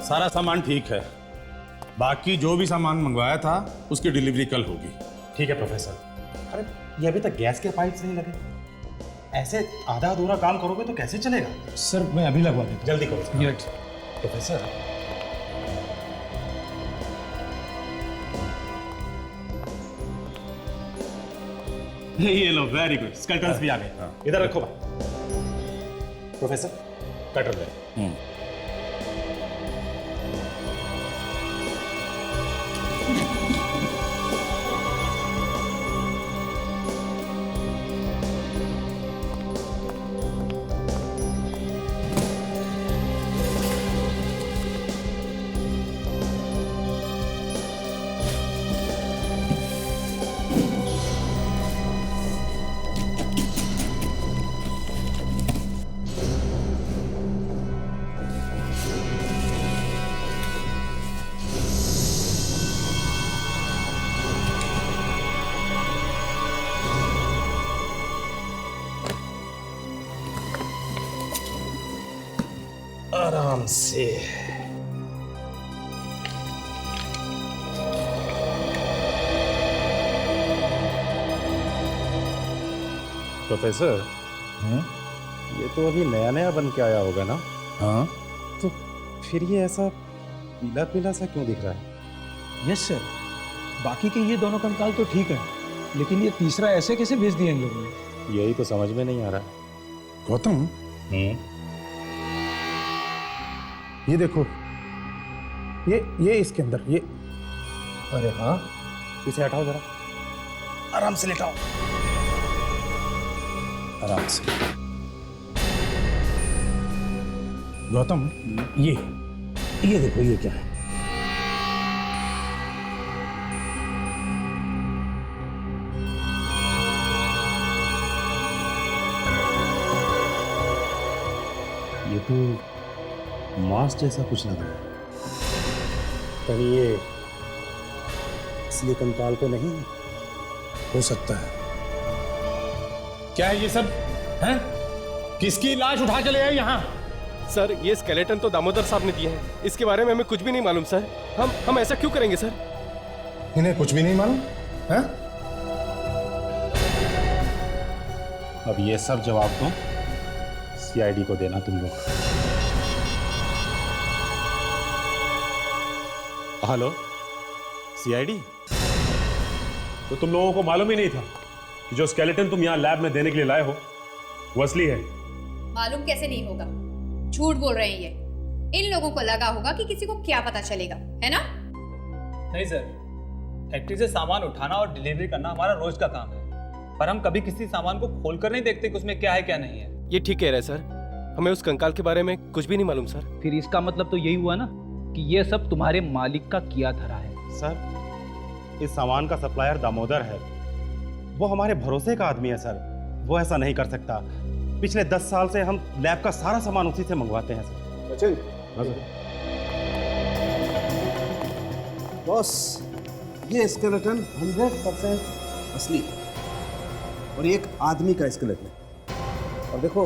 सारा सामान ठीक है, बाकी जो भी सामान मंगवाया था उसकी डिलीवरी कल होगी। ठीक है प्रोफेसर। अरे ये अभी तक गैस के पाइप्स नहीं लगे, ऐसे आधा अधूरा काम करोगे तो कैसे चलेगा? सर मैं अभी लगवा देता हूँ। जल्दी करो ये प्रोफेसर। ये लो, वेरी गुड, स्केलेटन्स भी आ गए। इधर रखो प्रोफेसर, कटर ले। आराम से। प्रोफेसर, ये तो अभी नया नया बन के आया होगा ना? हाँ, तो फिर ये ऐसा पीला पीला सा क्यों दिख रहा है? यस सर, बाकी के ये दोनों कंकाल तो ठीक है, लेकिन ये तीसरा ऐसे कैसे भेज दिया इन लोगों ने? यही तो समझ में नहीं आ रहा। गौतम ये देखो, ये इसके अंदर ये। अरे हाँ, इसे हटाओ जरा, आराम से लेटाओ, आराम से। गौतम ये देखो, ये क्या है? ये तो मांस जैसा कुछ लग रहा है। कहीं ये असली कंकाल तो नहीं है? हो सकता है। क्या है ये सब? हैं? किसकी लाश उठा के ले आए यहाँ? सर, ये स्केलेटन तो दामोदर साहब ने दिए हैं, इसके बारे में हमें कुछ भी नहीं मालूम सर। हम ऐसा क्यों करेंगे सर? इन्हें कुछ भी नहीं मालूम है? अब ये सब जवाब तो सीआईडी को देना तुम लोग। Hello CID? तो तुम लोगों को मालूम ही नहीं था कि जो स्केलेटन तुम यहाँ लैब में देने के लिए लाए हो वो असली है? मालूम कैसे नहीं होगा? झूठ बोल रहे हैं ये। इन लोगों को लगा होगा कि किसी को क्या पता चलेगा, है ना? नहीं सर, फैक्ट्री से सामान उठाना और डिलीवरी करना हमारा रोज का काम है, पर हम कभी किसी सामान को खोलकर नहीं देखते कि उसमें क्या है क्या नहीं है। ये ठीक कह रहे हैं सर, हमें उस कंकाल के बारे में कुछ भी नहीं मालूम सर। फिर इसका मतलब तो यही हुआ ना कि ये सब तुम्हारे मालिक का किया धरा है। सर, इस सामान का सप्लायर दामोदर है, वो हमारे भरोसे का आदमी है सर, वो ऐसा नहीं कर सकता। पिछले 10 साल से हम लैब का सारा सामान उसी से मंगवाते हैं सर। सचिन, बॉस, ये स्केलेटन 100% असली है और ये एक आदमी का स्केलेटन है। और देखो,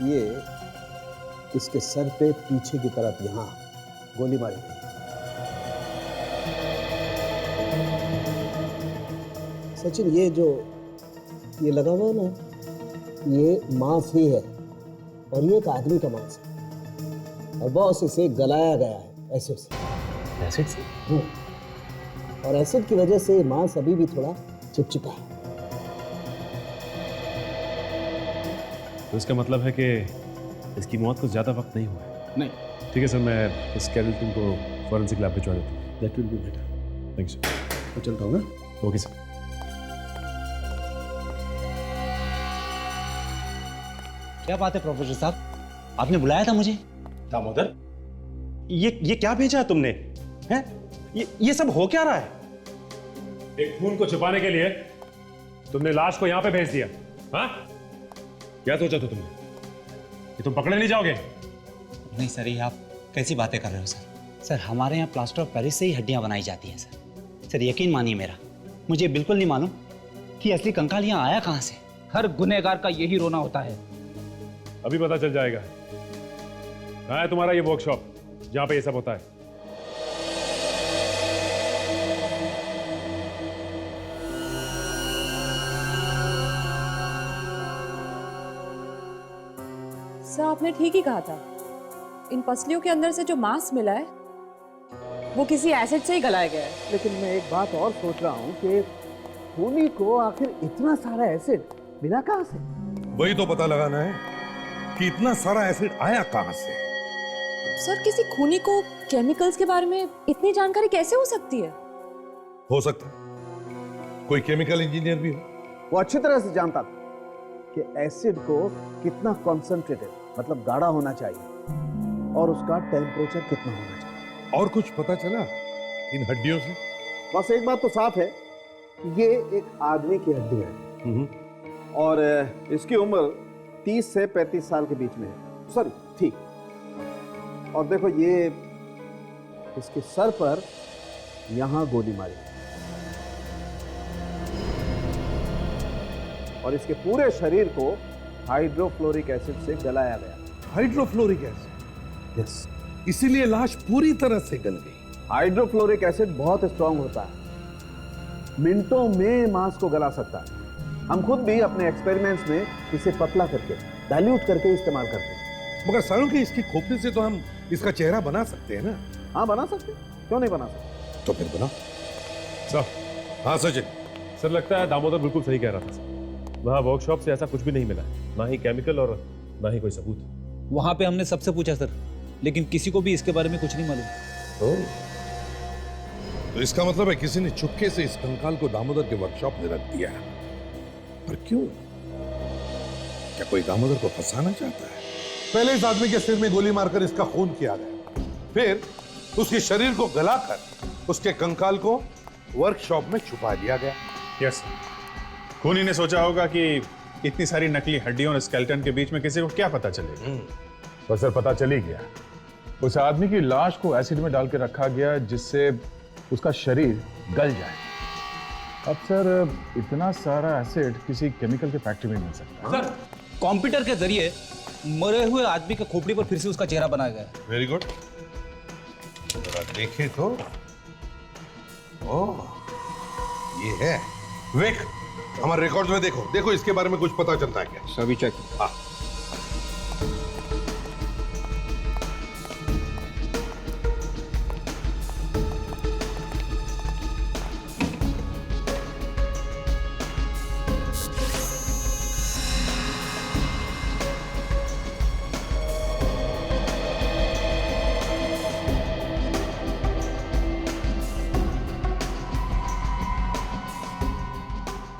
ये इसके सर पे पीछे की तरफ यहाँ गोली मारी गई। सचिन, ये लगा हुआ है ना, ये मांस ही है और ये एक आदमी का मांस है। और बॉस, इसे गलाया गया है एसिड से। एसिड से? और एसिड की वजह से मांस अभी भी थोड़ा चिपचिपा है। तो इसका मतलब है कि इसकी मौत को ज्यादा वक्त नहीं हुआ है? नहीं। ठीक है सर, मैं इस स्केलेटन को फॉरेंसिक लैब भिजवा देता हूँ। That will be better. Thank you. मैं चलता हूँ ना। Okay sir. क्या बात है प्रोफेसर साहब, आपने बुलाया था मुझे? दामोदर, ये क्या भेजा है तुमने? हैं? ये सब हो क्या रहा है? एक खून को छिपाने के लिए तुमने लाश को यहाँ पे भेज दिया? हाँ? क्या सोचा था तुमने कि तुम पकड़े नहीं जाओगे? नहीं सर, ये आप कैसी बातें कर रहे हो सर? सर, हमारे यहाँ प्लास्टर ऑफ पेरिस से ही हड्डियाँ बनाई जाती हैं सर। सर, यकीन मानिए मेरा, मुझे बिल्कुल नहीं मालूम कि असली कंकाल यहाँ आया कहाँ से। हर गुनहगार का यही रोना होता है। अभी पता चल जाएगा। कहाँ है तुम्हारा ये वर्कशॉप? जहां पे ये सब होता है। सर आपने ठीक ही कहा था, इन पसलियों के अंदर से जो मांस मिला है वो किसी एसिड से ही गलाया गया है। लेकिन मैं एक बात और सोच रहा हूँ कि खूनी को आखिर इतना सारा एसिड मिला कहाँ से? वही तो पता लगाना है कि इतना सारा एसिड आया कहाँ से। सर किसी खूनी को केमिकल्स के बारे में इतनी जानकारी कैसे हो सकती है? हो सकता है कोई केमिकल इंजीनियर भी हो। वो अच्छी तरह से जानता था कि एसिड को कितना कॉन्सेंट्रेटेड मतलब गाढ़ा होना चाहिए और उसका टेम्परेचर कितना होना चाहिए। और कुछ पता चला इन हड्डियों से? बस एक बात तो साफ है, ये एक आदमी की हड्डी है और इसकी उम्र 30 से 35 साल के बीच में है। सॉरी, ठीक। और देखो ये इसके सर पर यहां गोली मारी और इसके पूरे शरीर को हाइड्रोफ्लोरिक एसिड से गलाया गया। Hydrofluoric acid? यस। इसीलिए लाश पूरी तरह से गल गई। हाइड्रोफ्लोरिक एसिड बहुत स्ट्रांग होता है, मिनटों में मांस को गला सकता है। हम खुद भी अपने एक्सपेरिमेंट्स में इसे पतला करके डाइल्यूट करके इस्तेमाल करते हैं। मगर सालों के इसके खोपड़ी से तो हम इसका चेहरा बना सकते हैं ना? हाँ बना सकते, क्यों नहीं बना सकते? तो फिर बनाओ। सर। हाँ सचिन। सर लगता है दामोदर बिल्कुल सही कह रहा था। वहाँ वर्कशॉप से ऐसा कुछ भी नहीं मिला, ना ही केमिकल और ना ही कोई सबूत। वहां पे हमने सबसे पूछा सर, लेकिन किसी को भी इसके बारे में कुछ नहीं मालूम। तो इसका मतलब है किसी ने चुपके से इस कंकाल को दामोदर के वर्कशॉप में रख दिया। पर क्यों? क्या कोई दामोदर को फंसाना चाहता है? पहले इस आदमी के सिर में गोली मारकर इसका खून किया गया, फिर उसके शरीर को गलाकर उसके कंकाल को वर्कशॉप में छुपा दिया गया। यस, खूनी ने सोचा होगा कि इतनी सारी नकली हड्डियों और स्केलेटन के बीच में किसी को क्या पता चलेगा। तो सर पता चल ही गया। उस आदमी की लाश को एसिड में डाल के रखा गया जिससे उसका शरीर गल जाए। अब सर इतना सारा एसिड किसी केमिकल के फैक्ट्री में मिल सकता है। सर कंप्यूटर के जरिए मरे हुए आदमी के खोपड़ी पर फिर से उसका चेहरा बनाया गया है। Very good. जरा देखें तो। ओह, ये है। विक, हमारे रिकॉर्ड्स में देखो, देखो इसके बारे में कुछ पता चलता है क्या? सभी चेक। हाँ।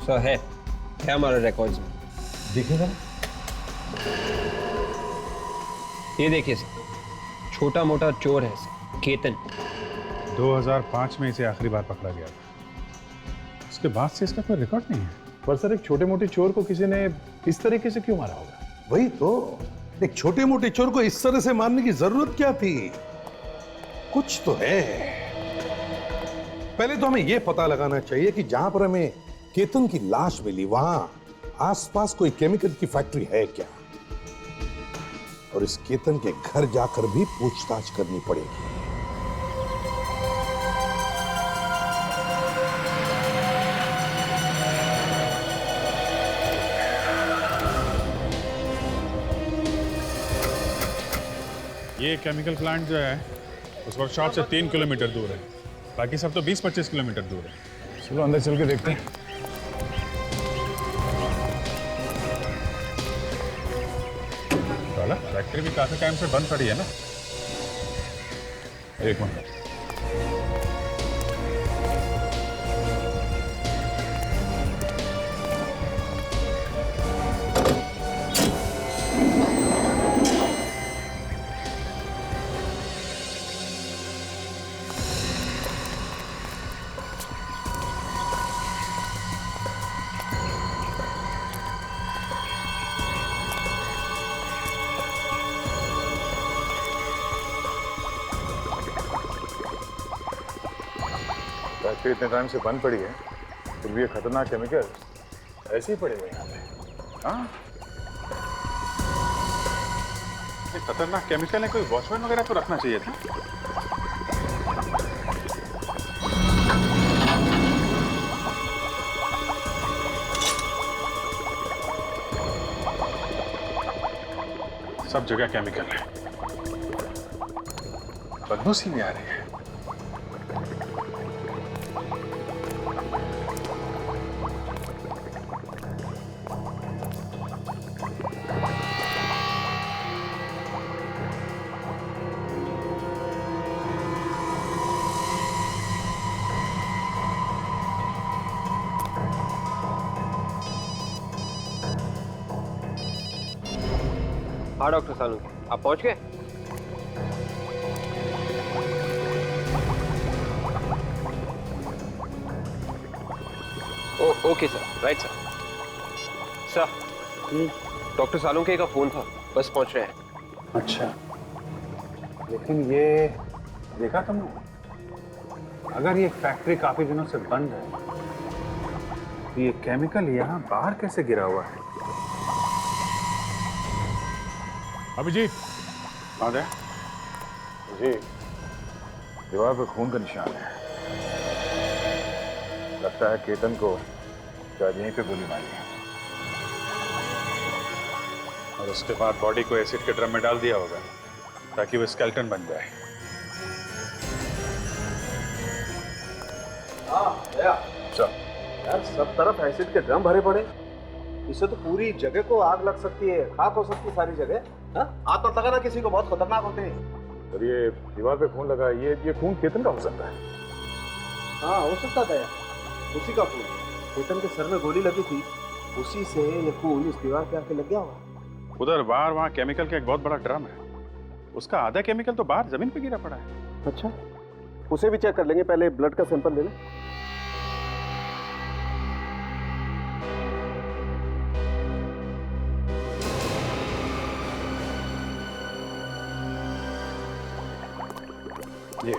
सर है हमारे रिकॉर्ड्स में। दिखेगा? ये देखिए सर, छोटा मोटा चोर है सर, केतन। 2005 में इसे आखिरी बार पकड़ा गया था। उसके बाद से इसका कोई रिकॉर्ड नहीं है। पर सर एक छोटे मोटे चोर को किसी ने इस तरीके से क्यों मारा होगा? वही तो, एक छोटे मोटे चोर को इस तरह से मारने की जरूरत क्या थी? कुछ तो है। पहले तो हमें यह पता लगाना चाहिए कि जहां पर हमें केतन की लाश मिली वहां आसपास कोई केमिकल की फैक्ट्री है क्या, और इस केतन के घर जाकर भी पूछताछ करनी पड़ेगी। ये केमिकल प्लांट जो है उस वर्कशॉप से 3 किलोमीटर दूर है, बाकी सब तो 20-25 किलोमीटर दूर है। चलो अंदर चल के देखते हैं। फैक्ट्री भी काफी टाइम से बंद पड़ी है ना। एक मिनट, फैक्ट्री इतने टाइम से बंद पड़ी है, फिर भी ये खतरनाक केमिकल ऐसे ही पड़े हुए यहाँ पे। हाँ, ये खतरनाक केमिकल है, कोई वॉचमैन वगैरह तो रखना चाहिए था। सब जगह केमिकल है, बदबू सी भी आ रही है। हाँ डॉक्टर सालुंके, आप पहुंच गए? Okay sir, right sir. Doctor Salunke का फोन था, बस पहुंच रहे हैं। अच्छा, लेकिन ये देखा तुमने, अगर ये फैक्ट्री काफी दिनों से बंद है तो ये केमिकल यहाँ बाहर कैसे गिरा हुआ है? अभिजीत, आ गए जी। दीवार पर खून का निशान है, लगता है केतन को शायद यहीं पे गोली मारी है। और उसके बाद बॉडी को एसिड के ड्रम में डाल दिया होगा ताकि वो स्केलेटन बन जाए। यार सब तरफ एसिड के ड्रम भरे पड़े, इससे तो पूरी जगह को आग लग सकती है, खाक हो सकती है सारी जगह। आग मत लगाना किसी को, बहुत खतरनाक होते हैं। और ये दीवार पे खून लगा, ये खून केतन का हो सकता है। हाँ हो सकता था यार, उसी का खून। केतन के सर में गोली लगी थी, उसी से ये खून इस दीवार पे आके लग गया होगा। उधर बाहर वहाँ केमिकल का एक बहुत बड़ा ड्रम है, उसका आधा केमिकल तो बाहर जमीन पे गिरा पड़ा है। अच्छा, उसे भी चेक कर लेंगे, पहले ब्लड का सैंपल ले लें। ये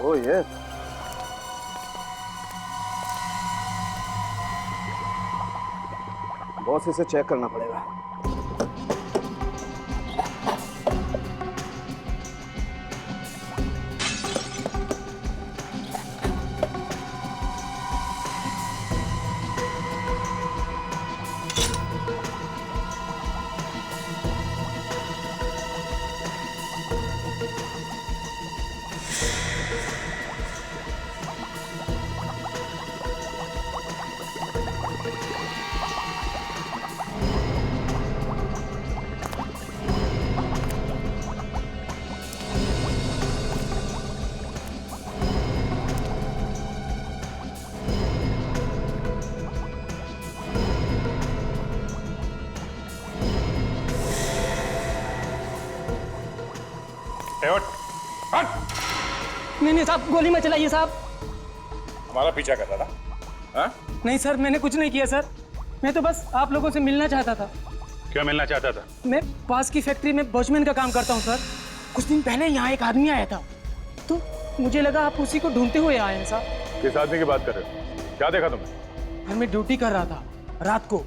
ओह यस, बॉस इसे चेक करना पड़ेगा। नहीं साहब, गोली मत चलाइए साहब। हमारा पीछा कर रहा था? हाँ? नहीं सर, मैंने कुछ नहीं किया सर, मैं तो बस आप लोगों से मिलना चाहता था। क्यों मिलना चाहता था? मैं पास की फैक्ट्री में वॉचमैन का काम करता हूँ सर। कुछ दिन पहले यहाँ एक आदमी आया था, तो मुझे लगा आप उसी को ढूंढते हुए आए हैं साहब। किस आदमी की बात कर रहे हो? क्या देखा तुमने? मैं ड्यूटी कर रहा था रात को,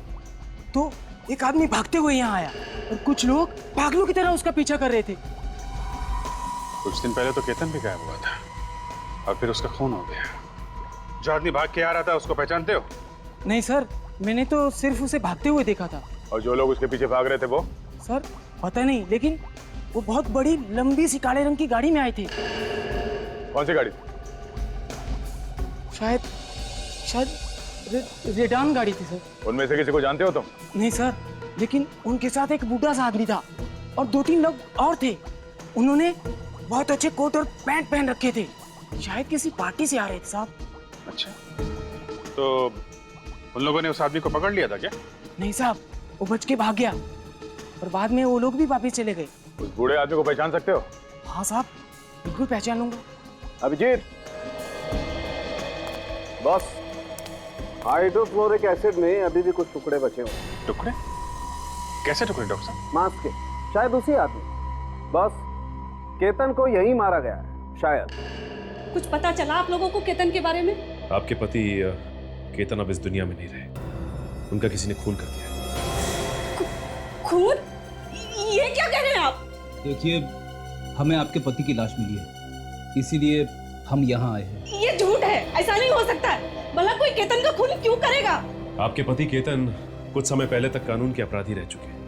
तो एक आदमी भागते हुए यहाँ आया और कुछ लोग पागलों की तरह उसका पीछा कर रहे थे। कुछ दिन पहले तो केतन भी गायब हुआ था और फिर उसका खून हो गया। जो आदमी भाग के आ रहा था उसको पहचानते हो? नहीं सर, मैंने तो सिर्फ उसे भागते हुए देखा था। और जो लोग उसके पीछे भाग रहे थे वो? सर पता नहीं, लेकिन वो बहुत बड़ी लंबी सी काले रंग की गाड़ी में आए थे। कौन सी गाड़ी? शायद रेडान गाड़ी थी सर। उनमें से किसी को जानते हो तुम? नहीं सर, लेकिन उनके साथ एक बूढ़ा सा आदमी था और 2-3 लोग और थे। उन्होंने बहुत अच्छे कोट और पैंट पहन रखे थे, शायद किसी पार्टी से आ रहे थे साहब। अच्छा, तो उन लोगों ने उस आदमी को पकड़ लिया था क्या? नहीं साहब, वो बच के भाग गया और बाद में वो लोग भी वापस चले गए। उस बूढ़े आदमी को पहचान सकते हो? हाँ साहब, बिल्कुल पहचान लूंगा। अभिजीत, बॉस, हाइड्रोक्लोरिक एसिड में अभी भी कुछ टुकड़े बचे हुए। टुकड़े? कैसे टुकड़े डॉक्टर साहब? मांस के, शायद उसी आदमी। बॉस, केतन को यही मारा गया है शायद। कुछ पता चला आप लोगों को केतन के बारे में? आपके पति केतन अब इस दुनिया में नहीं रहे, उनका किसी ने खून कर दिया। खून? ये क्या कह रहे हैं आप? देखिए, हमें आपके पति की लाश मिली है, इसीलिए हम यहाँ आए हैं। ये झूठ है, ऐसा नहीं हो सकता है। भला कोई केतन का खून क्यों करेगा? आपके पति केतन कुछ समय पहले तक कानून के अपराधी रह चुके हैं।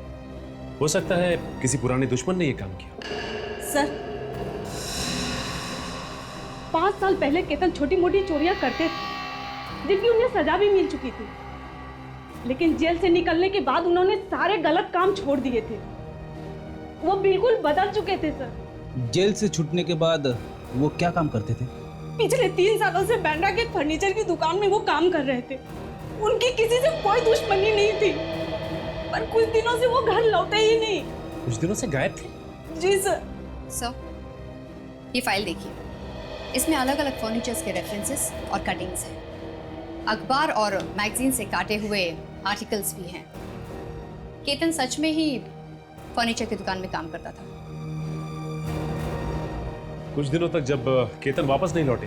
हो सकता है किसी पुराने दुश्मन ने यह काम किया। सर, 5 साल पहले केतन छोटी मोटी चोरियां करते थे, जिनकी उन्हें सजा भी मिल चुकी थी। लेकिन जेल से निकलने के बाद उन्होंने सारे गलत काम छोड़ दिए थे। वो बिल्कुल बदल चुके थे सर। जेल से छूटने के बाद वो क्या काम करते थे? पिछले 3 सालों से बैंड्रा के फर्नीचर की दुकान में वो काम कर रहे थे। उनकी किसी से कोई दुश्मनी नहीं थी, पर कुछ दिनों से वो घर लौटे ही नहीं। कुछ दिनों से गायब थे? जी सर। सर, ये फाइल देखिए, इसमें अलग अलग फर्नीचर्स के रेफरेंसेस और कटिंग्स हैं। अखबार और मैगजीन से काटे हुए आर्टिकल्स भी हैं। केतन सच में ही फर्नीचर की दुकान में काम करता था। कुछ दिनों तक जब केतन वापस नहीं लौटे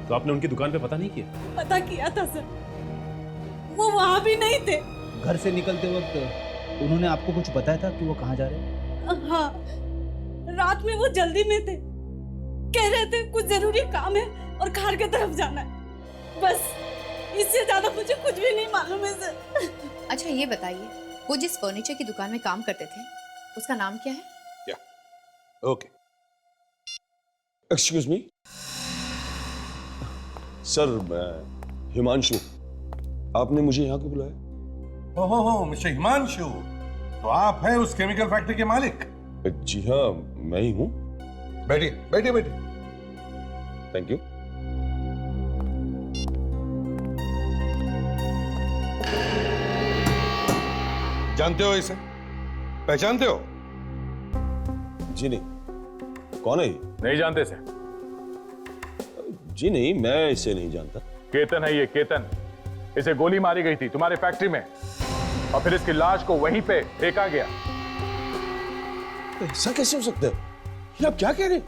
तो आपने उनकी दुकान पे पता नहीं किया? पता किया था सर, वो वहां भी नहीं थे। घर से निकलते वक्त उन्होंने आपको कुछ बताया था कि वो कहाँ जा रहे हैं? हाँ, रात में वो जल्दी में थे। कह रहे थे कुछ जरूरी काम है और खार की तरफ जाना है। बस इससे ज्यादा मुझे कुछ भी नहीं मालूम है सर। अच्छा, ये बताइए, वो जिस फर्नीचर की दुकान में काम करते थे, उसका नाम क्या है? ओके, एक्सक्यूज मी सर, मैं हिमांशु। आपने मुझे यहाँ क्यों बुलाया? ओहो, मिस्टर हिमांशु, तो आप हैं उस केमिकल फैक्ट्री के मालिक? जी हाँ, मैं ही हूँ। बैठिए बैठिए बैठिए। Thank you. जानते हो इसे? पहचानते हो? जी नहीं। कौन है ये? नहीं जानते सर? जी नहीं, मैं इसे नहीं जानता। केतन है ये, केतन। इसे गोली मारी गई थी तुम्हारे फैक्ट्री में और फिर इसकी लाश को वहीं पे फेंका गया। ऐसा कैसे हो सकता है? ये आप क्या कह रहे हैं?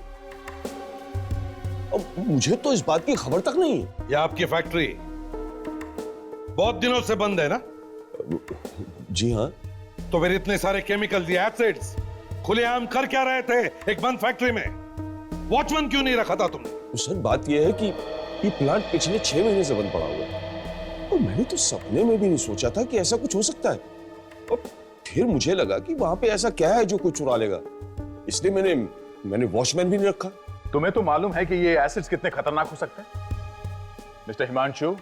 अब मुझे तो इस बात की खबर तक नहीं है। ये आपकी फैक्ट्री बहुत दिनों से बंद है ना? जी हाँ। तो फिर इतने सारे केमिकल एसिड्स खुलेआम कर क्या रहे थे एक बंद फैक्ट्री में? वॉचमैन क्यों नहीं रखा था तुमने? सर, बात यह है कि ये प्लांट पिछले 6 महीने से बंद पड़ा हुआ है और मैंने तो सपने में भी नहीं सोचा था कि ऐसा कुछ हो सकता है। और फिर मुझे लगा कि वहां पे ऐसा क्या है जो कोई चुरा लेगा, इसलिए मैंने वॉचमैन भी नहीं रखा। तुम्हें तो मालूम है कि ये एसिड्स कितने खतरनाक हो सकते हैं। मिस्टर हिमांशु,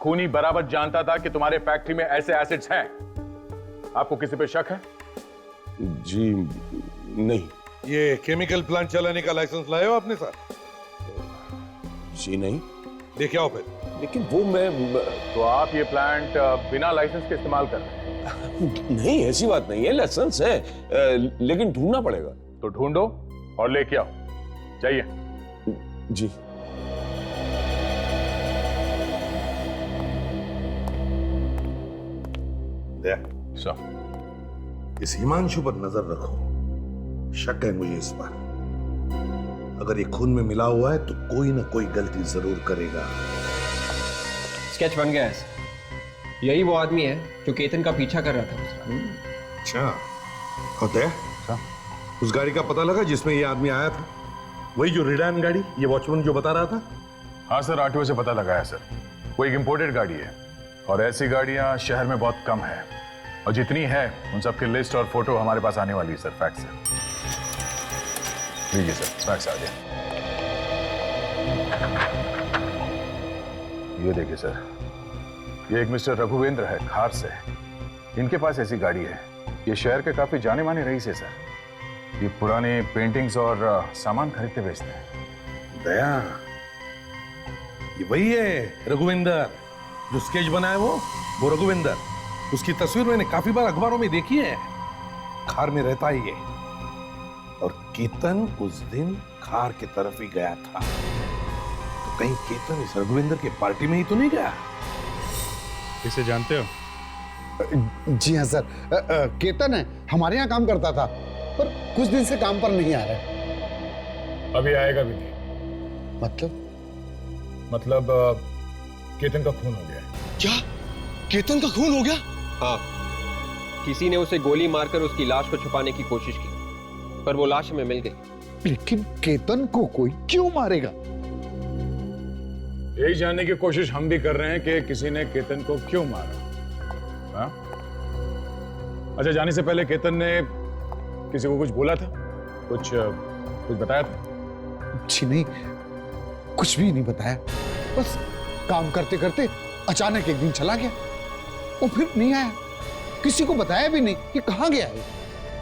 खूनी बराबर जानता था कि तुम्हारे फैक्ट्री में ऐसे एसिड्स हैं। आपको किसी पे शक है? जी नहीं। ये केमिकल प्लांट चलाने का लाइसेंस लाए हो अपने साथ? जी नहीं। लेके आओ फिर। लेकिन वो मैं तो आप ये प्लांट बिना लाइसेंस के इस्तेमाल कर रहे हैं? नहीं, ऐसी बात नहीं है, लाइसेंस है, लेकिन ढूंढना पड़ेगा। तो ढूंढो और लेके आओ। जाइए। जी। इस हिमांशु पर नजर रखो, शक है मुझे इस पर। अगर ये खून में मिला हुआ है तो कोई ना कोई गलती जरूर करेगा। स्केच बन गया है। यही वो आदमी है जो केतन का पीछा कर रहा था उसका। अच्छा, होता है? उस गाड़ी का पता लगा जिसमें ये आदमी आया था? वही जो रिडान गाड़ी, ये वॉचमैन जो बता रहा था? हाँ सर, आरटीओ से पता लगाया सर। वो एक इंपोर्टेड गाड़ी है और ऐसी गाड़ियां शहर में बहुत कम है, और जितनी है उन सबकी लिस्ट और फोटो हमारे पास आने वाली है सर, फैक्स है। लीजिए सर, फैक्स आ गया। ये देखिए सर, ये एक मिस्टर रघुवेंद्र है, खार से। इनके पास ऐसी गाड़ी है। ये शहर के काफी जाने माने रईस है सर। ये पुराने पेंटिंग्स और सामान खरीदते बेचते हैं। दया, ये वही है रघुवेंद्र जो स्केच बनाया वो रघुवेंद्र। उसकी तस्वीर मैंने काफी बार अखबारों में देखी है। खार में रहता है ये। और केतन उस दिन खार की तरफ ही गया था। तो कहीं केतन इस रघुवेंद्र के पार्टी में ही तो नहीं गया? इसे जानते हो? जी हाँ सर, केतन है, हमारे यहाँ काम करता था, पर कुछ दिन से काम पर नहीं आ रहा है। अभी आएगा भी नहीं। मतलब केतन का खून हो गया। क्या? केतन का खून हो गया? हाँ, किसी ने उसे गोली मारकर उसकी लाश को छुपाने की कोशिश की, पर वो लाश हमें मिल गई। लेकिन केतन को कोई क्यों मारेगा? यही जानने की कोशिश हम भी कर रहे हैं कि किसी ने केतन को क्यों मारा। हाँ? अच्छा, जाने से पहले केतन ने किसी को कुछ बोला था? कुछ बताया था? जी नहीं, कुछ भी नहीं बताया। बस काम करते करते अचानक एक दिन चला गया और फिर नहीं आया। किसी को बताया भी नहीं कि कहाँ गया है।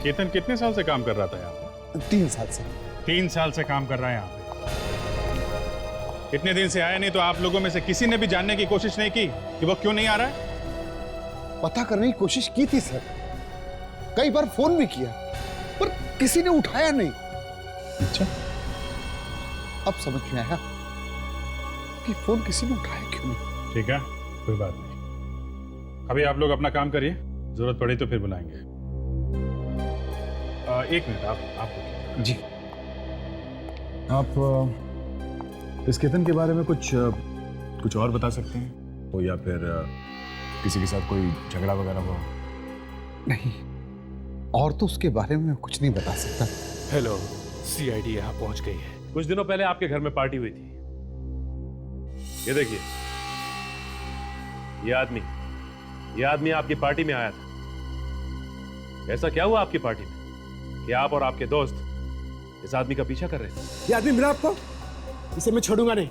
केतन कितने साल से काम कर रहा था यहाँ पे? 3 साल से। 3 साल से काम कर रहा है यहाँ पे। इतने दिन से आया नहीं, तो आप लोगों में से किसी ने भी जानने की कोशिश नहीं की कि वो क्यों नहीं आ रहा है? पता करने की कोशिश की थी सर, कई बार फोन भी किया, पर किसी ने उठाया नहीं। अच्छा, अब समझ में आया कि फोन किसी ने उठाया क्यों नहीं। ठीक है, कोई बात नहीं। अभी आप लोग अपना काम करिए, जरूरत पड़ी तो फिर बुलाएंगे। 1 मिनट, आप जी। आप इस केतन के बारे में कुछ और बता सकते हैं? तो या फिर किसी के साथ कोई झगड़ा वगैरह हुआ? नहीं, और तो उसके बारे में कुछ नहीं बता सकता। हेलो, सीआईडी यहाँ पहुंच गई है। कुछ दिनों पहले आपके घर में पार्टी हुई थी। ये देखिए, ये आदमी आपकी पार्टी में आया था। ऐसा क्या हुआ आपकी पार्टी में कि आप और आपके दोस्त इस आदमी का पीछा कर रहे थे? ये आदमी मिला आपको? इसे मैं छोड़ूंगा नहीं,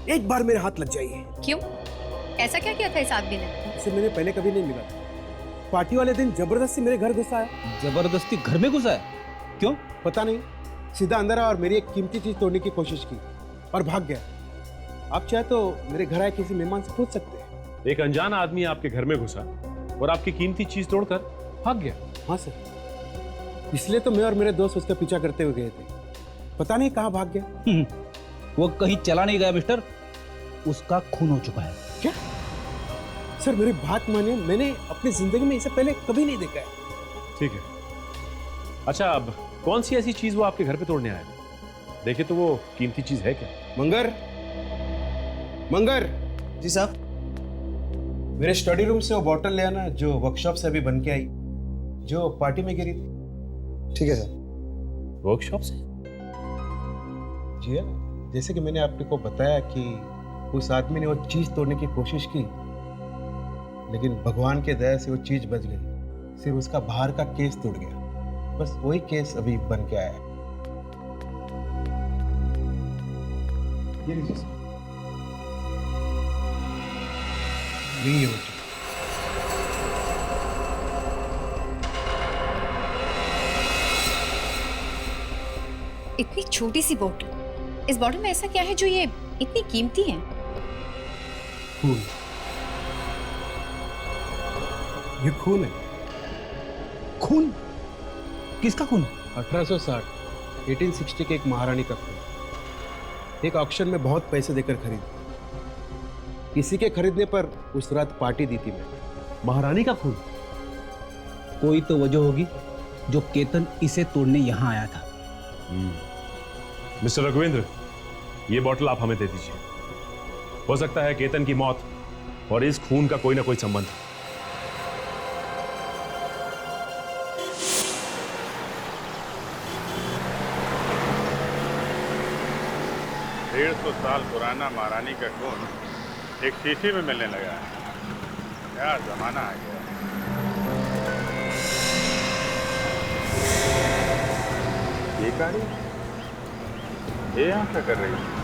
एक बार मेरे हाथ लग जाइए। क्यों? ऐसा क्या किया था इस आदमी ने? इसे मैंने पहले कभी नहीं मिला। पार्टी वाले दिन जबरदस्ती मेरे घर घुसा है। जबरदस्ती घर में घुसा है? क्यों? पता नहीं, सीधा अंदर आया और मेरी एक कीमती चीज तोड़ने की कोशिश की और भाग गया। आप चाहे तो मेरे घर आए किसी मेहमान से पूछ सकते हैं। एक अनजान आदमी आपके घर में घुसा और आपकी कीमती चीज तोड़कर भाग गया? हाँ सर, इसलिए तो मैं और मेरे दोस्त उसका पीछा करते हुए गए थे। पता नहीं कहाँ भाग गया। वो कहीं चला नहीं गया मिस्टर, उसका खून हो चुका है। क्या? सर मेरी बात मानिए, मैंने अपनी जिंदगी में इसे पहले कभी नहीं देखा है। ठीक है। अच्छा, अब कौन सी ऐसी चीज वो आपके घर पे तोड़ने आया? देखे तो वो कीमती चीज है क्या? मंगर जी साहब, मेरे स्टडी रूम से वो बॉटल ले आना जो वर्कशॉप से अभी बन के आई, जो पार्टी में गिरी थी। ठीक है सर। वर्कशॉप से? जी हाँ, जैसे कि मैंने आपको बताया कि उस आदमी ने वो चीज तोड़ने की कोशिश की, लेकिन भगवान के दया से वो चीज बच गई। सिर्फ उसका बाहर का केस टूट गया। बस वही केस अभी बन के आया है। ये लीजिए सर, यही है वो चीज। इतनी छोटी सी बोतल, इस बॉटल में ऐसा क्या है जो ये इतनी कीमती है? खून। ये खून है। खून? किसका खून? 1860 1860 के एक महारानी का खून। एक ऑक्शन में बहुत पैसे देकर खरीदी। किसी के खरीदने पर उस रात पार्टी दी थी मैं। महारानी का खून? कोई तो वजह होगी जो केतन इसे तोड़ने यहां आया था। मिस्टर रघुवेंद्र, ये बोतल आप हमें दे दीजिए। हो सकता है केतन की मौत और इस खून का कोई ना कोई संबंध। 150 साल पुराना महारानी का खून एक शीशी में मिलने लगा है। क्या जमाना आ गया। ये गाड़ी ये यहाँ क्या कर रही है?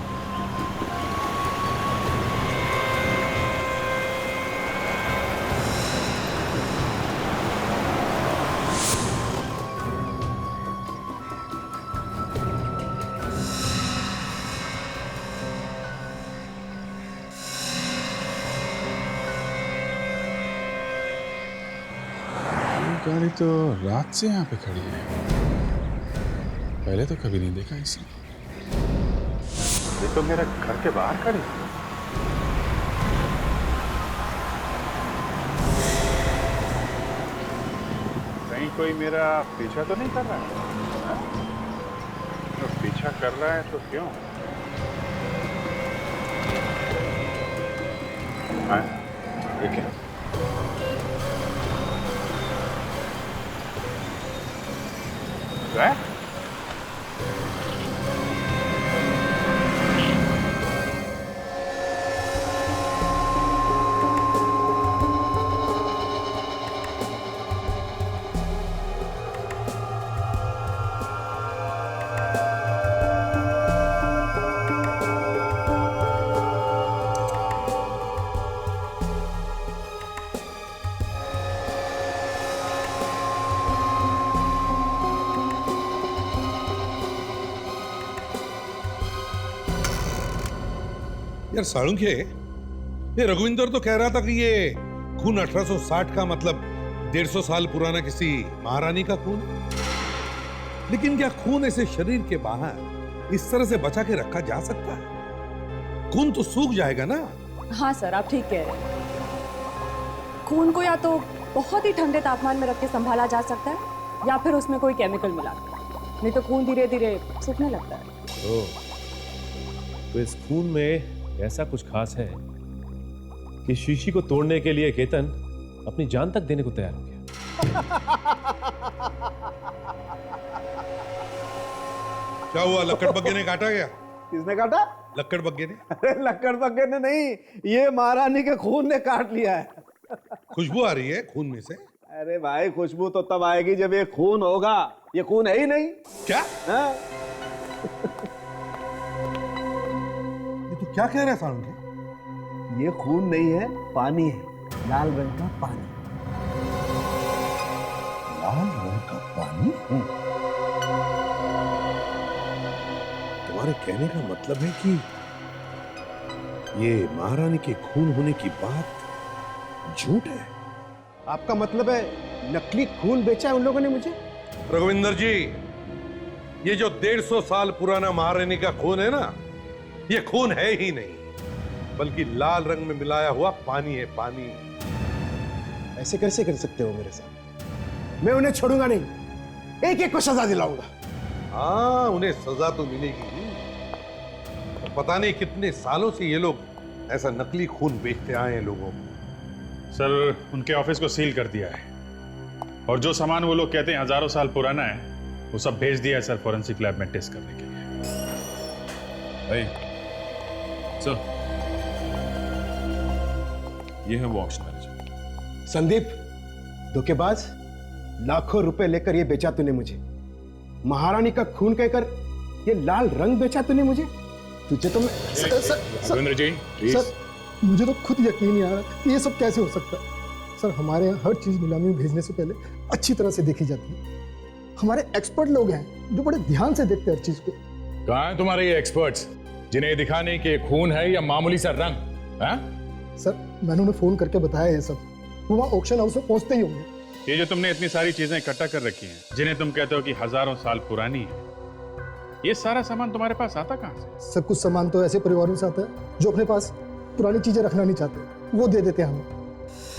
गाड़ी तो रात से यहाँ पे खड़ी है। पहले तो कभी नहीं देखा इसे। ये तो मेरा घर के बाहर खड़ी है। कहीं कोई मेरा पीछा तो नहीं कर रहा है? तो पीछा कर रहा है तो क्यों? हाँ, ये क्या? है? यार साळुंखे, ये रघुविंदर तो कह रहा था कि ये खून 1860 का मतलब 150 साल पुराना किसी महारानी का खून, लेकिन क्या खून ऐसे शरीर के बाहर इस तरह से बचा के रखा जा सकता है? खून तो सूख जाएगा ना। हाँ सर, आप ठीक कह रहे हैं। खून को या तो बहुत ही ठंडे तापमान में रख के संभाला जा सकता है या फिर उसमें कोई केमिकल मिला, नहीं तो खून धीरे धीरे सूखने लगता है। तो इस खून में ऐसा कुछ खास है कि शीशी को तोड़ने के लिए केतन अपनी जान तक देने को तैयार हो गया। क्या हुआ, लक्कड़ बग्गे ने काटा गया? किसने काटा? लक्कड़ बग्गे ने। अरे लक्कड़ बग्गे ने नहीं, ये महारानी के खून ने काट लिया है। खुशबू आ रही है खून में से। अरे भाई, खुशबू तो तब आएगी जब ये खून होगा। ये खून है ही नहीं। क्या? हाँ? ये तो क्या कह रहा है साळुंखे? ये खून नहीं है, पानी है, लाल रंग का पानी। लाल रंग का पानी? तुम्हारे कहने का मतलब है कि ये महारानी के खून होने की बात झूठ है? आपका मतलब है नकली खून बेचा है उन लोगों ने मुझे? रघुविंदर जी, ये जो 150 साल पुराना महारानी का खून है ना, ये खून है ही नहीं, बल्कि लाल रंग में मिलाया हुआ पानी है, पानी। ऐसे कैसे कर सकते हो मेरे साथ? मैं उन्हें छोड़ूंगा नहीं, एक एक को सजा दिलाऊंगा। हाँ, उन्हें सजा तो मिलेगी ही। पता नहीं कितने सालों से ये लोग ऐसा नकली खून बेचते आए हैं लोगों को। सर, उनके ऑफिस को सील कर दिया है और जो सामान वो लोग कहते हैं हजारों साल पुराना है, वो सब भेज दिया है सर फॉरेंसिक लैब में टेस्ट करने के लिए। सर, ये है वो ऑक्शन मैनेजर। संदीप, धोखेबाज, लाखों रुपए लेकर ये बेचा तूने मुझे। महारानी का खून कहकर ये लाल रंग बेचा तूने मुझे। तुझे तो मैं रघुविंदर जी, सर, मुझे तो खुद यकीन नहीं आ रहा कि ये सब कैसे हो सकता है। सर, हमारे यहाँ हर चीज नीलामी में भेजने से पहले अच्छी तरह से देखी जाती है। हमारे एक्सपर्ट लोग हैं जो बड़े ध्यान से देखते हैं हर चीज को। कहाँ हैं तुम्हारे ये एक्सपर्ट्स जिन्हें दिखाने के खून है या मामूली सा रंग? हाँ? सर, मैंने उन्हें फोन करके बताया है सब। वो वहाँ ऑक्शन हाउस में पहुंचते ही होंगे। ये जो तुमने इतनी सारी चीजें इकट्ठा कर रखी हैं, जिन्हें तुम कहते हो कि हजारों साल पुरानी है, ये सारा सामान तुम्हारे पास आता कहाँ से? सर, कुछ सामान तो ऐसे परिवारों से आता है जो अपने पास पुरानी चीजें रखना नहीं चाहते, वो दे देते हैं हमें।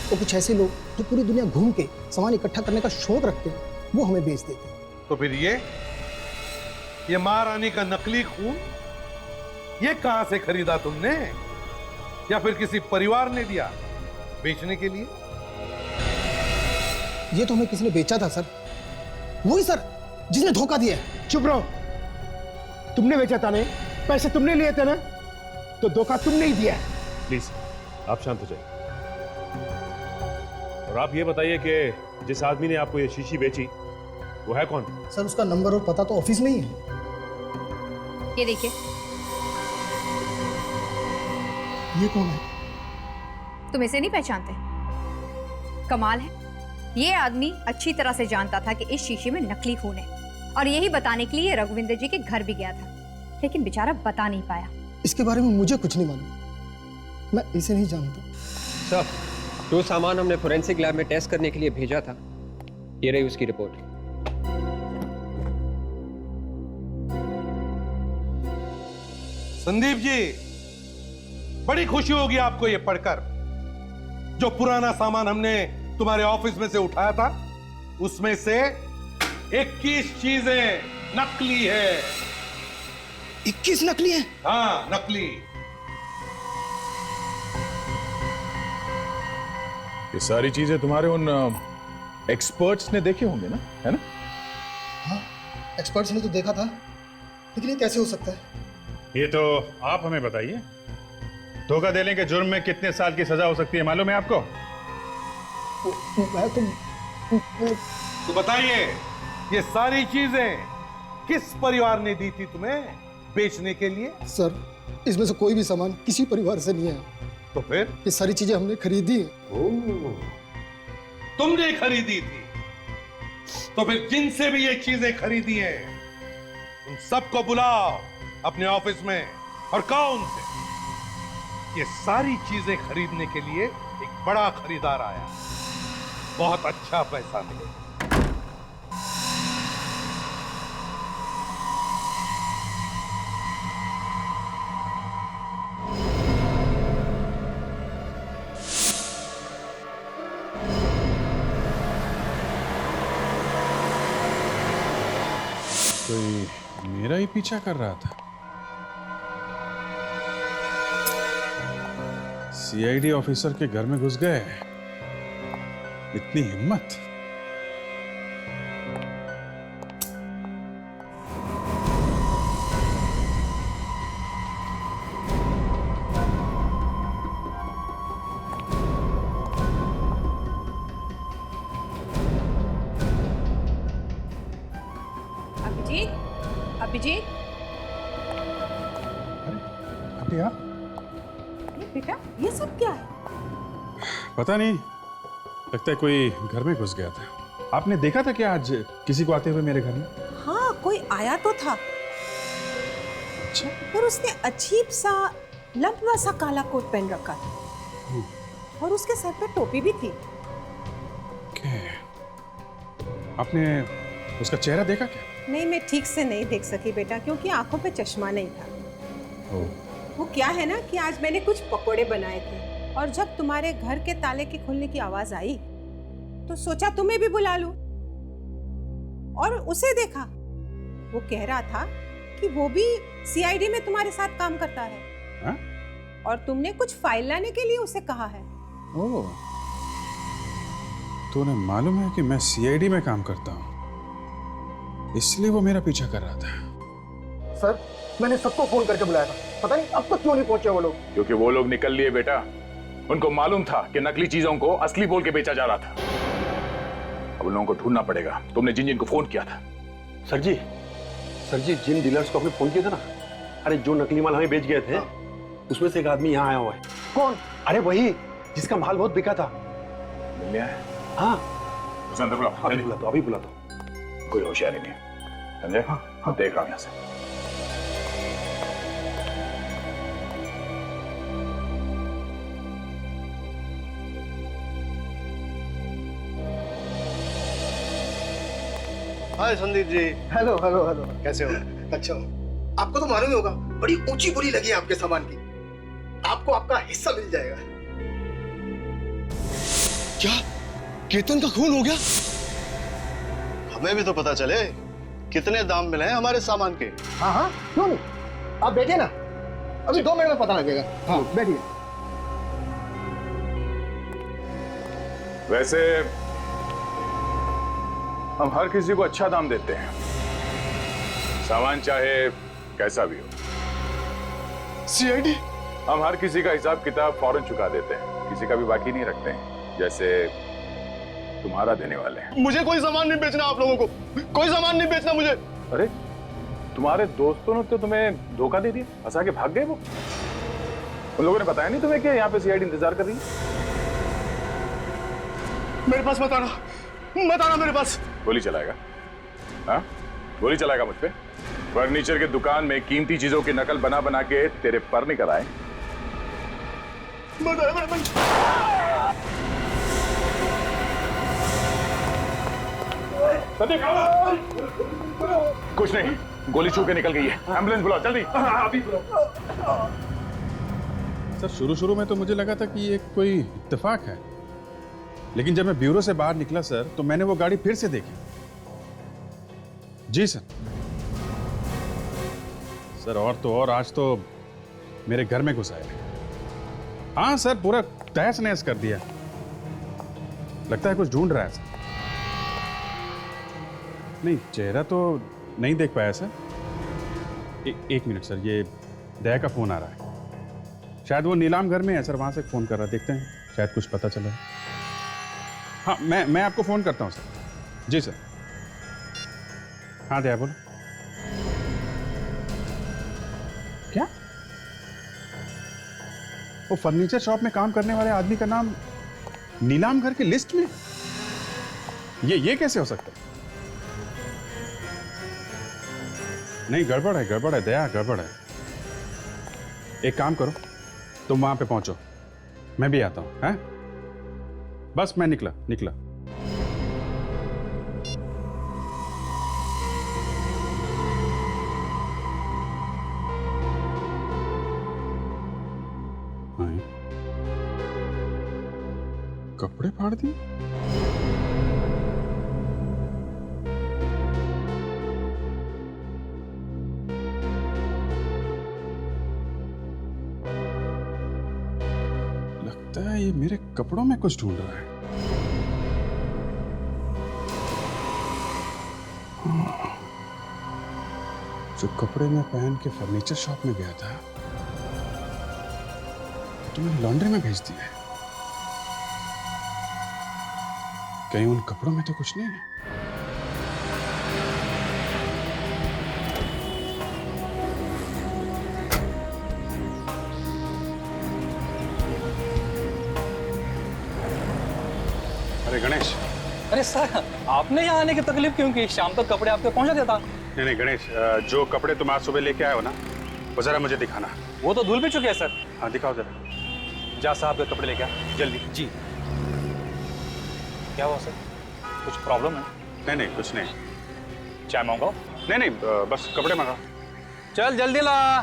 और कुछ ऐसे लोग जो पूरी दुनिया घूम के सामान इकट्ठा करने का शौक रखते हैं, वो हमें बेच देते हैं। तो फिर ये महारानी का नकली खून ये कहां से खरीदा तुमने, या फिर किसी परिवार ने दिया बेचने के लिए? ये तो हमें किसी ने बेचा था सर, वही सर जिसने धोखा दिया। चुप रहो, तुमने बेचा था नहीं, पैसे तुमने लिए थे ना, तो धोखा तुमने ही दिया। प्लीज आप शांत हो जाइए और आप ये बताइए कि जिस आदमी ने आपको ये शीशी बेची वो है कौन? सर, उसका नंबर और पता तो ऑफिस में ही है। ये देखिए। ये कौन है? तुम इसे नहीं पहचानते? कमाल है, ये आदमी अच्छी तरह से जानता था कि इस शीशे में नकली खून है और यही बताने के लिए रघुविंदर जी के घर भी गया था, लेकिन बेचारा बता नहीं पाया। इसके बारे में मुझे कुछ नहीं मालूम, मैं इसे नहीं जानता। सर, जो सामान हमने फोरेंसिक लैब में टेस्ट करने के लिए भेजा था, ये रही उसकी रिपोर्ट। संदीप जी, बड़ी खुशी होगी आपको ये पढ़कर। जो पुराना सामान हमने तुम्हारे ऑफिस में से उठाया था, उसमें से 21 चीजें नकली है। 21 नकली है? हाँ, नकली। ये सारी चीजें तुम्हारे उन एक्सपर्ट्स ने देखे होंगे ना, है ना? हाँ, एक्सपर्ट्स ने तो देखा था, लेकिन ये कैसे हो सकता है? ये तो आप हमें बताइए, धोखा देने के जुर्म में कितने साल की सजा हो सकती है मालूम है आपको? मैं तो बताइए, ये सारी चीजें किस परिवार ने दी थी तुम्हें बेचने के लिए? सर, इसमें से कोई भी सामान किसी परिवार से नहीं है। तो फिर? ये सारी चीजें हमने खरीदी है। तुमने खरीदी थी? तो फिर जिनसे भी ये चीजें खरीदी हैं, उन सबको बुलाओ अपने ऑफिस में और कहो उनसे ये सारी चीजें खरीदने के लिए एक बड़ा खरीदार आया, बहुत अच्छा पैसा मिलेगा। कोई मेरा ही पीछा कर रहा था। सीआईडी ऑफिसर के घर में घुस गए, इतनी हिम्मत। अभिजीत, अभी आप? ये बेटा, ये सब क्या है? पता नहीं, लगता है कोई घर में घुस गया था। आपने देखा था क्या आज किसी को आते हुए मेरे घर में? हाँ, कोई आया तो था। अच्छा। पर उसने अजीब सा लंबा सा काला कोट पहन रखा था और उसके सर पे टोपी भी थी। आपने उसका चेहरा देखा क्या? नहीं, मैं ठीक से नहीं देख सकी बेटा, क्योंकि आंखों पे चश्मा नहीं था। वो क्या है ना कि आज मैंने कुछ पकोड़े बनाए थे और जब तुम्हारे घर के ताले के खुलने की आवाज आई तो सोचा तुम्हें भी बुला लूं। और उसे देखा, वो कह रहा था कि वो भी सीआईडी में तुम्हारे साथ काम करता है। हा? और तुमने कुछ फाइल लाने के लिए उसे कहा है। ओह, तो उन्हें मालूम है कि मैं सीआईडी में काम करता हूँ, इसलिए वो मेरा पीछा कर रहा था। सर, मैंने सबको फोन करके बुलाया था, पता नहीं अब तक क्यों नहीं पहुंचे वो लोग। क्योंकि वो लोग निकल लिए बेटा। उनको मालूम था कि नकली चीजों को असली बोल के बेचा जा रहा था। अब उन लोगों को ढूंढना पड़ेगा। तुमने जिन जिन को फोन किया था? सर जी, जिन डीलर्स को आपने फोन किया था ना, अरे जो नकली माल हमें बेच गए थे, उसमें से एक आदमी यहाँ आया हुआ है। कौन? अरे वही जिसका माल बहुत बिका था। मिल लिया है? हाँ, उसे अंदर बुलाओ। अभी बुला दो। कोई होशियारी नहीं, समझे? हाँ, देख रहा हूं यहां से। Hi Sandeep ji. Hello hello hello. कैसे हो? अच्छा हूँ। आपको तो मालूम ही होगा, बड़ी ऊंची बोली लगी है आपके सामान की। आपको आपका हिस्सा मिल जाएगा। क्या केतन का खून हो गया? हमें भी तो पता चले कितने दाम मिले हैं हमारे सामान के। हाँ हाँ, क्यों नहीं, आप बैठिए ना, अभी 2 मिनट में पता लगेगा। हाँ बैठिए। वैसे हम हर किसी को अच्छा दाम देते हैं, सामान चाहे कैसा भी हो। सीआईडी? हम हर किसी का हिसाब किताब फौरन चुका देते हैं, किसी का भी बाकी नहीं रखते हैं, जैसे तुम्हारा देने वाले हैं। मुझे कोई सामान नहीं बेचना, आप लोगों को कोई सामान नहीं बेचना मुझे। अरे तुम्हारे दोस्तों ने तो तुम्हें धोखा दे दिया, फंसा के भाग गए वो। उन लोगों ने बताया नहीं तुम्हें कि यहाँ पे सीआईडी इंतजार कर रही है? मेरे पास मत आना मेरे पास। गोली चलाएगा? हाँ, गोली चलाएगा मुझ पे? फर्नीचर के दुकान में कीमती चीजों की नकल बना बना के तेरे पर निकल आए। कुछ नहीं, गोली छू के निकल गई है। एम्बुलेंस बुलाओ जल्दी। अभी बुलाओ। सर, शुरू में तो मुझे लगा था कि ये कोई इत्तेफाक है, लेकिन जब मैं ब्यूरो से बाहर निकला सर, तो मैंने वो गाड़ी फिर से देखी। जी सर। सर, और तो और आज तो मेरे घर में घुस आए। हाँ सर, पूरा तहस नहस कर दिया। लगता है कुछ ढूंढ रहा है सर। नहीं, चेहरा तो नहीं देख पाया सर। एक मिनट सर, ये दया का फोन आ रहा है। शायद वो नीलाम घर में है सर, वहां से फोन कर रहा है। देखते हैं, शायद कुछ पता चला। हाँ, मैं आपको फोन करता हूँ सर। जी सर। हाँ दया बोलो। क्या? वो फर्नीचर शॉप में काम करने वाले आदमी का नाम नीलाम घर की लिस्ट में? ये कैसे हो सकता है? नहीं, गड़बड़ है दया, गड़बड़ है। एक काम करो, तुम वहां पे पहुंचो, मैं भी आता हूं। हैं? बस मैं निकला। कपड़े फाड़ दिए? लगता है ये मेरे कपड़ों में कुछ ढूंढ रहा है। जो कपड़े मैं पहन के फर्नीचर शॉप में गया था, तो मैंने लॉन्ड्री में भेज दिया है। कहीं उन कपड़ों में तो कुछ नहीं है? अरे गणेश। अरे सर, आपने यहाँ आने की तकलीफ क्यों की? शाम तक कपड़े आपके पहुंचा देता। नहीं गणेश, जो कपड़े तुम आज सुबह लेके आए हो ना, वो जरा मुझे दिखाना। वो तो धुल भी चुके हैं सर। हाँ दिखाओ जरा। जा साहब के कपड़े लेके आ जल्दी। जी। क्या हुआ सर, कुछ प्रॉब्लम है? नहीं कुछ नहीं। चाय मंगाओ? नहीं बस कपड़े मंगाओ। चल जल्दी ला।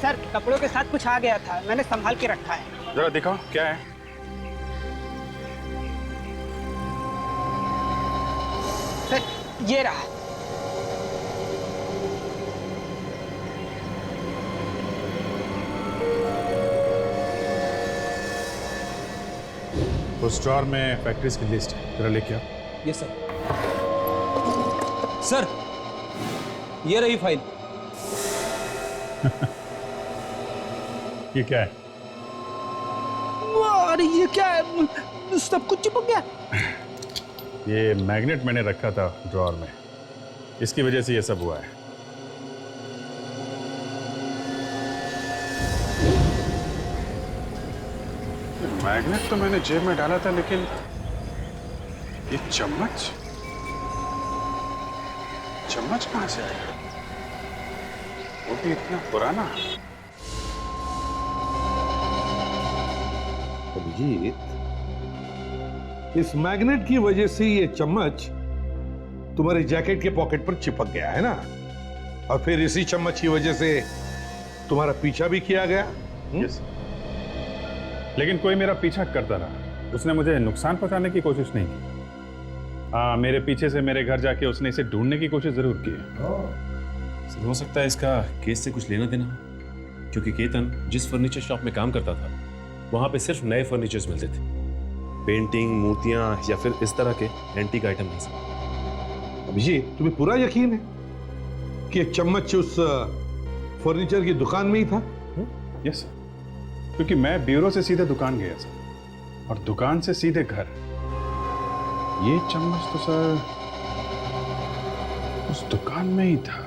सर, कपड़ों के साथ कुछ आ गया था, मैंने संभाल के रखा है। जरा दिखाओ क्या है। सर, ये रहा। उस ड्रॉर में फैक्ट्रीज की लिस्ट है, जरा लेके आओ। Yes sir. सर, ये रही फाइल। ये क्या है? अरे ये क्या है? सब कुछ चिपक गया। ये मैग्नेट मैंने रखा था ड्रॉर में, इसकी वजह से ये सब हुआ है। मैग्नेट तो मैंने जेब में डाला था, लेकिन ये चम्मच कहां से आया? वो भी इतना पुराना। अभिजीत, इस मैग्नेट की वजह से ये चम्मच तुम्हारे जैकेट के पॉकेट पर चिपक गया है ना, और फिर इसी चम्मच की वजह से तुम्हारा पीछा भी किया गया। यस। लेकिन कोई मेरा पीछा करता रहा, उसने मुझे नुकसान पहुंचाने की कोशिश नहीं की। मेरे पीछे से मेरे घर जाके उसने इसे ढूंढने की कोशिश जरूर की है। हो सकता है इसका केस से कुछ लेना देना हो, क्योंकि केतन जिस फर्नीचर शॉप में काम करता था, वहां पे सिर्फ नए फर्नीचर्स मिलते थे, पेंटिंग, मूर्तियां या फिर इस तरह के एंटीक आइटम नहीं। अभिजीत, तुम्हें पूरा यकीन है कि ये चम्मच उस फर्नीचर की दुकान में ही था? यस, क्योंकि मैं ब्यूरो से सीधे दुकान गया सर, और दुकान से सीधे घर। ये चम्मच तो सर उस दुकान में ही था।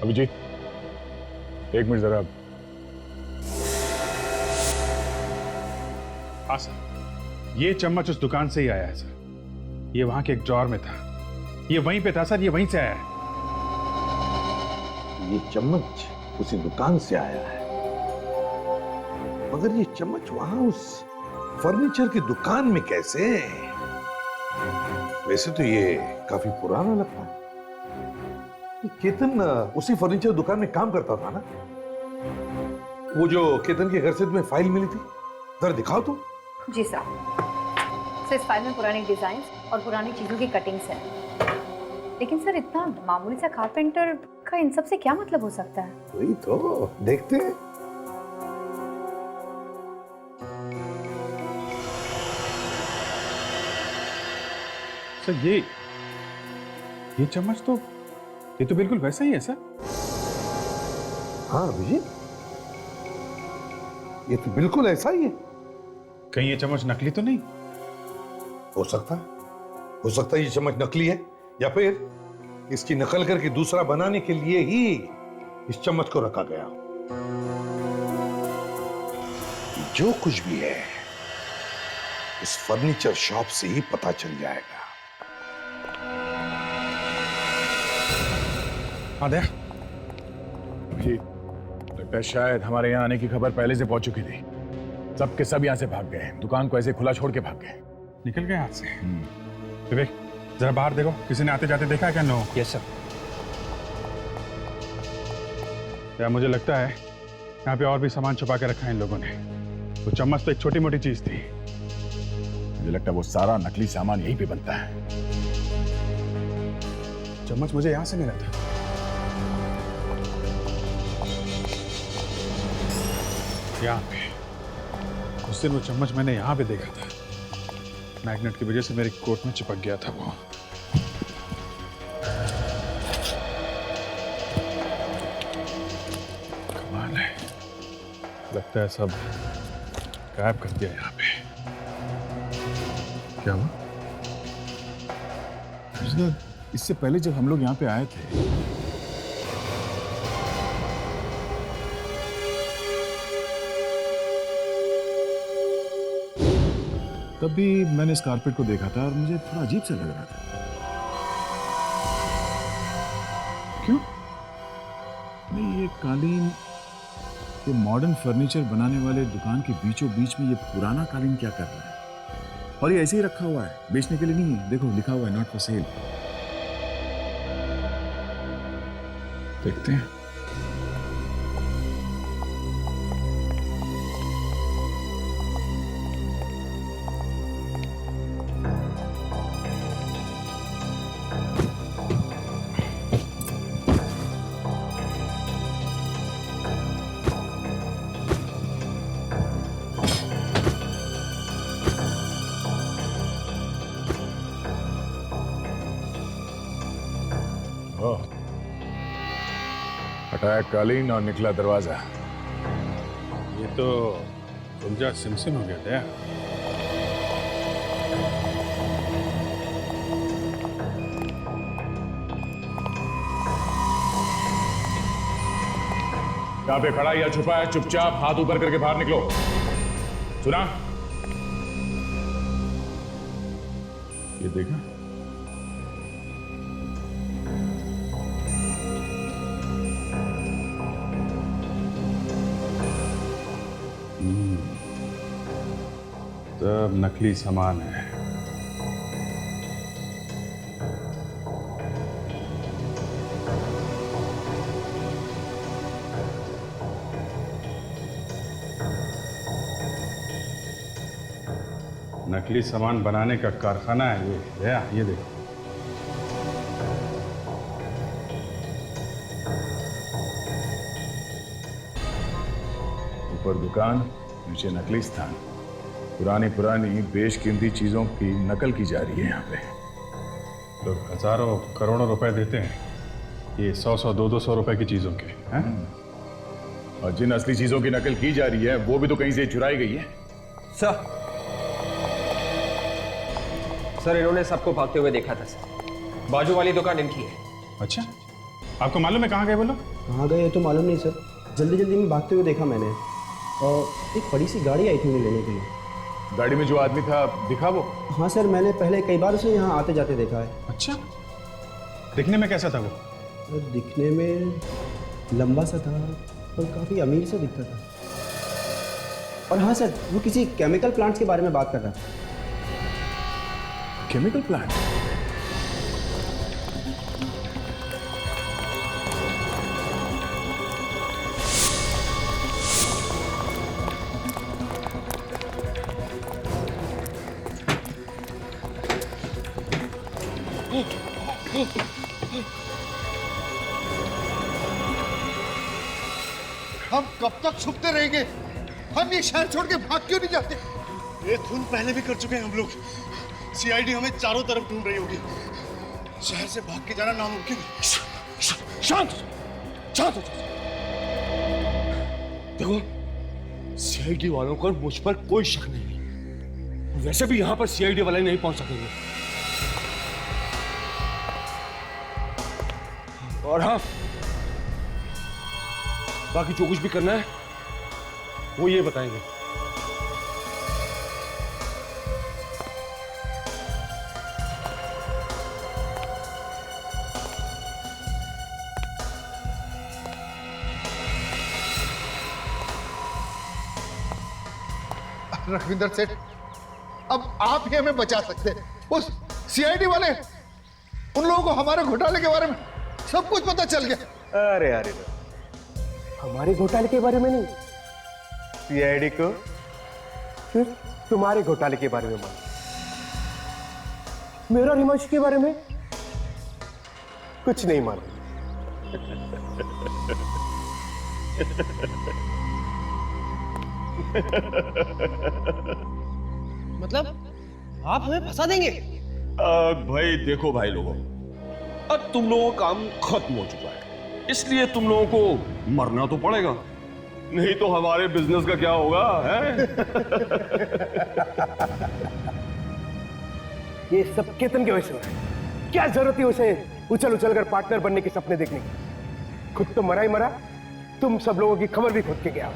अभिजीत, एक मिनट जरा। हाँ सर, ये चम्मच उस दुकान से ही आया है सर। ये वहां के एक ड्रॉर में था, ये वहीं पे था सर, ये वहीं से आया है। ये चम्मच उसी दुकान से आया है, मगर ये चम्मच वहां उस फर्नीचर की दुकान में कैसे? वैसे तो ये काफी पुराना लगता है। केतन उसी फर्नीचर दुकान में काम करता था ना? वो जो केतन के घर से तुम्हें फाइल मिली थी, जरा दिखाओ तो। जी सर, इस फाइल में पुरानी डिजाइन और पुरानी चीजों की कटिंग्स हैं। लेकिन सर, इतना मामूली सा कारपेंटर का का इन सब से क्या मतलब हो सकता है? वही तो देखते हैं। सर ये चम्मच तो ये तो बिल्कुल वैसा ही है सर। हाँ अभिजीत, ये तो बिल्कुल ऐसा ही है। कहीं ये चम्मच नकली तो नहीं? हो सकता है ये चम्मच नकली है, या फिर इसकी नकल करके दूसरा बनाने के लिए ही इस चम्मच को रखा गया। जो कुछ भी है इस फर्नीचर शॉप से ही पता चल जाएगा। हाँ दया, जी लगता है शायद हमारे यहाँ आने की खबर पहले से पहुंच चुकी थी। सब के सब यहाँ से भाग गए, दुकान को ऐसे खुला छोड़ के भाग गए। निकल गए हाथ से। विवेक जरा बाहर देखो, किसी ने आते जाते देखा है क्या इन लोगों को? Yes sir. या मुझे लगता है यहाँ पे और भी सामान छुपा के रखा है इन लोगों ने। वो चम्मच तो एक छोटी मोटी चीज थी। मुझे लगता है वो सारा नकली सामान यहीं पे बनता है। चम्मच मुझे यहाँ से मिला था। यहाँ पे उस दिन वो चम्मच मैंने यहाँ पे देखा था। मैग्नेट की वजह से मेरे कोट में चिपक गया था वो। कमाल है, लगता है सब गायब कर दिया यहाँ पे। क्या हुआ? इससे पहले जब हम लोग यहाँ पे आए थे तब भी मैंने इस कारपेट को देखा था और मुझे थोड़ा अजीब सा लग रहा था। क्यों? नहीं, ये कालीन, ये मॉडर्न फर्नीचर बनाने वाले दुकान के बीचों बीच में ये पुराना कालीन क्या कर रहा है? और ये ऐसे ही रखा हुआ है, बेचने के लिए नहीं है। देखो लिखा हुआ है नॉट फॉर सेल। देखते हैं। हटाया कालीन और निकला दरवाजा। ये तो समझा सिमसिम हो गया था। यहाँ पे खड़ा या छुपा है, चुपचाप हाथ ऊपर करके बाहर निकलो। सुना? ये देखा? सब नकली सामान है। नकली सामान बनाने का कारखाना है ये देखो। ऊपर दुकान, नीचे नकली स्थान। पुरानी बेशकीमती चीजों की नकल की जा रही है यहाँ पे। लोग हजारों करोड़ों रुपए देते हैं ये 100-100, 200 रुपए की चीजों के हैं? और जिन असली चीजों की नकल की जा रही है वो भी तो कहीं से चुराई गई है। सर इन्होंने सबको भागते हुए देखा था सर। बाजू वाली दुकान इनकी है। अच्छा, आपको मालूम है कहाँ गए वो लोग? कहाँ गए तो मालूम नहीं सर, जल्दी जल्दी में भागते हुए देखा मैंने। और एक बड़ी सी गाड़ी आई थी उन्हें लेने के लिए। गाड़ी में जो आदमी था दिखा वो? हाँ सर, मैंने पहले कई बार उसे यहाँ आते जाते देखा है। अच्छा, दिखने में कैसा था वो? दिखने में लंबा सा था और काफ़ी अमीर सा दिखता था। और हाँ सर, वो किसी केमिकल प्लांट्स के बारे में बात कर रहा था। Chemical plant? हम कब तक छुपते रहेंगे? हम ये शहर छोड़ के भाग क्यों नहीं जाते? ये खून पहले भी कर चुके हैं हम लोग। सीआईडी हमें चारों तरफ ढूंढ रही होगी। शहर से भाग के जाना नामुमकिन है। शांत शांत हो जाओ। देखो, सीआईडी वालों को मुझ पर कोई शक नहीं है। वैसे भी यहां पर सीआईडी वाले नहीं पहुंच सकेंगे। और हाँ, बाकी जो कुछ भी करना है वो ये बताएंगे। रघविंदर सेठ, अब आप ही हमें बचा सकते हैं। उस सीआईडी वाले, उन लोगों को हमारे घोटाले के बारे में सब कुछ पता चल गया। अरे अरे, हमारे घोटाले के बारे में नहीं, सीआईडी को सिर्फ तुम्हारे घोटाले के बारे में मालूम। मेरा और हिमांशु के बारे में कुछ नहीं मालूम। मतलब आप हमें फंसा देंगे? भाई देखो भाई लोगों, अब तुम लोगों का काम खत्म हो चुका है, इसलिए तुम लोगों को मरना तो पड़ेगा, नहीं तो हमारे बिजनेस का क्या होगा है? ये सब केतन की वजह से हो रहा है। क्या जरूरत है उसे उछल उछल कर पार्टनर बनने के सपने देखने की? खुद तो मरा ही मरा, तुम सब लोगों की खबर भी खुद के गया।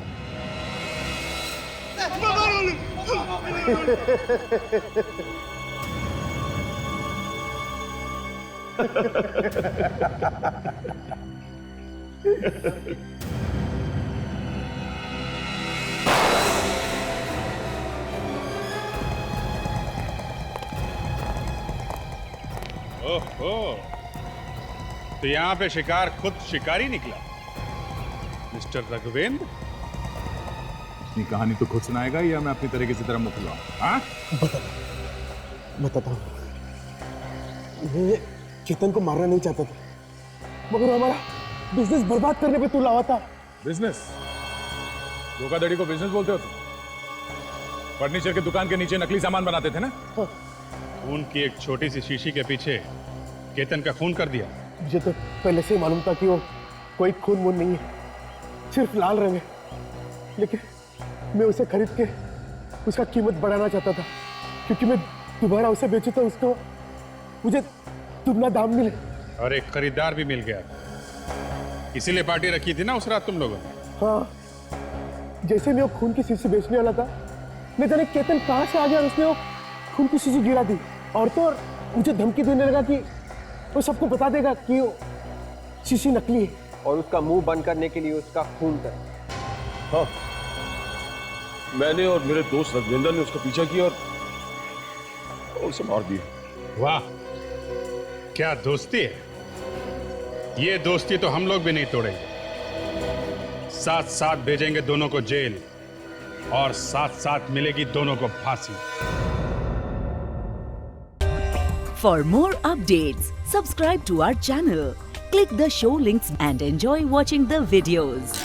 ओहो, तो यहाँ पे शिकार खुद शिकारी निकला। मिस्टर रघुवेंद्र, अपनी कहानी तो खुद सुनाएगा या मैं अपनी तरीके से तरह मुखलाऊं? हाँ? बताता हूँ। मैं केतन को मारना नहीं चाहता था, मगर हमारा बिजनेस बर्बाद करने पे तू लावा था। बिजनेस? धोखाधड़ी को बिजनेस बोलते हो तुम? फर्नीचर की दुकान के नीचे नकली सामान बनाते थे ना? हाँ। खून की एक छोटी सी शीशी के पीछे केतन का खून कर दिया। मुझे तो पहले से ही मालूम था कि वो कोई खून वून नहीं है, सिर्फ लाल रंग है। लेकिन मैं उसे खरीद के उसका कीमत बढ़ाना चाहता था, क्योंकि मैं दोबारा उसे बेचूं तो उसको मुझे दुगना दाम मिले। और एक खरीदार भी मिल गया, इसीलिए पार्टी रखी थी ना उस रात तुम लोगों ने? हाँ, जैसे मैं वो खून की शीशी बेचने वाला था, मैं जाने केतन कहां से आ गया और उसने वो खून की शीशी गिरा दी। और तो और मुझे धमकी देने लगा कि वो सबको बता देगा कि वो शीशी नकली है और उसका मुंह बंद करने के लिए उसका खून कर। हाँ, मैंने और मेरे दोस्त रघुवेंद्र ने उसका पीछा किया और उसे मार दिया। वाह, क्या दोस्ती है! ये दोस्ती तो हम लोग भी नहीं तोड़ेंगे। साथ साथ भेजेंगे दोनों को जेल और साथ साथ मिलेगी दोनों को फांसी। For more updates, subscribe to our channel, click the show links and enjoy watching the videos.